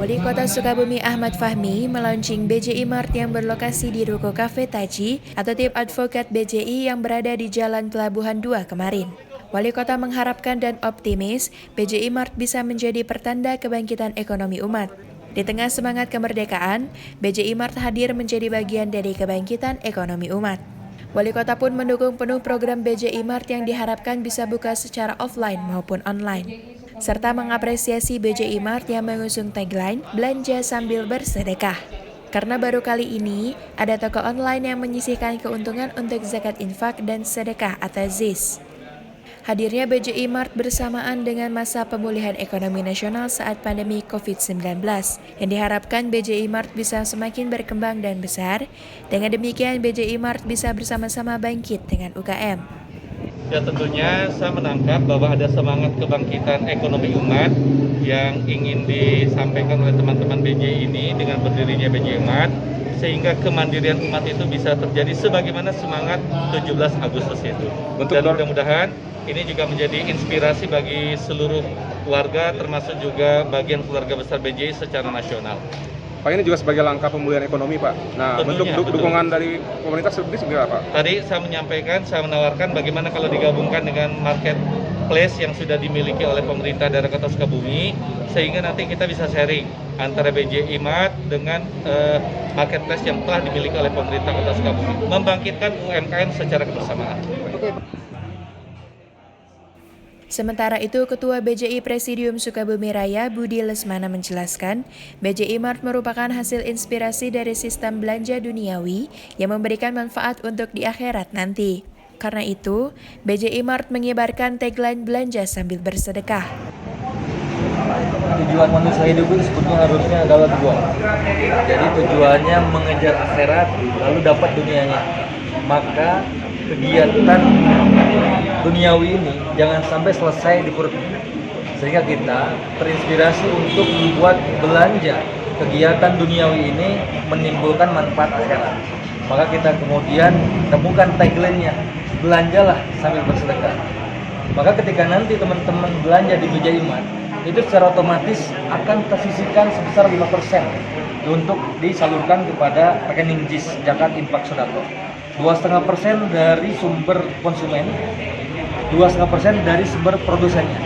Wali Kota Sukabumi Ahmad Fahmi melaunching BJI Mart yang berlokasi di Ruko Cafe Taji atau tim advokat BJI yang berada di Jalan Pelabuhan 2 kemarin. Wali Kota mengharapkan dan optimis BJI Mart bisa menjadi pertanda kebangkitan ekonomi umat. Di tengah semangat kemerdekaan, BJI Mart hadir menjadi bagian dari kebangkitan ekonomi umat. Wali Kota pun mendukung penuh program BJI Mart yang diharapkan bisa buka secara offline maupun online, serta mengapresiasi BJI Mart yang mengusung tagline belanja sambil bersedekah. Karena baru kali ini ada toko online yang menyisihkan keuntungan untuk zakat infak dan sedekah atau ZIS. Hadirnya BJI Mart bersamaan dengan masa pemulihan ekonomi nasional saat pandemi COVID-19, yang diharapkan BJI Mart bisa semakin berkembang dan besar. Dengan demikian BJI Mart bisa bersama-sama bangkit dengan UKM. Ya, tentunya saya menangkap bahwa ada semangat kebangkitan ekonomi umat yang ingin disampaikan oleh teman-teman BJI ini dengan berdirinya BJI Mart, sehingga kemandirian umat itu bisa terjadi sebagaimana semangat 17 Agustus itu. Dan mudah-mudahan ini juga menjadi inspirasi bagi seluruh keluarga, termasuk juga bagian keluarga besar BJI secara nasional. Pak, ini juga sebagai langkah pemulihan ekonomi, Pak. Nah, tentunya, bentuk dukungan dari pemerintah seperti apa, Pak? Tadi saya menyampaikan, saya menawarkan bagaimana kalau digabungkan dengan marketplace yang sudah dimiliki oleh pemerintah daerah Kota Sukabumi, sehingga nanti kita bisa sharing antara BJI Mart dengan marketplace yang telah dimiliki oleh pemerintah Kota Sukabumi, membangkitkan UMKM secara kebersamaan. Sementara itu, Ketua BJI Presidium Sukabumi Raya Budi Lesmana menjelaskan, BJI Mart merupakan hasil inspirasi dari sistem belanja duniawi yang memberikan manfaat untuk di akhirat nanti. Karena itu, BJI Mart mengibarkan tagline belanja sambil bersedekah. Tujuan manusia hidup itu sebetulnya harusnya adalah dua. Jadi tujuannya mengejar akhirat, lalu dapat dunianya. Maka kegiatan duniawi ini jangan sampai selesai di perut, sehingga kita terinspirasi untuk membuat belanja kegiatan duniawi ini menimbulkan manfaat akhirat. Maka kita kemudian temukan tagline-nya, belanjalah sambil bersedekah. Maka ketika nanti teman-teman belanja di BJI Mart, itu secara otomatis akan tersisihkan sebesar 5% untuk disalurkan kepada rekening JIS zakat infak sedekah. 2,5% dari sumber konsumen, 2,5% dari sumber produsennya.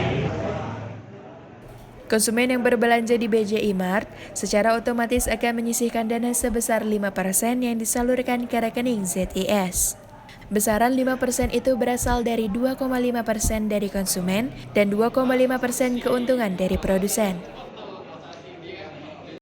Konsumen yang berbelanja di BJI Mart secara otomatis akan menyisihkan dana sebesar 5% yang disalurkan ke rekening ZIS. Besaran 5% itu berasal dari 2,5% dari konsumen dan 2,5% keuntungan dari produsen.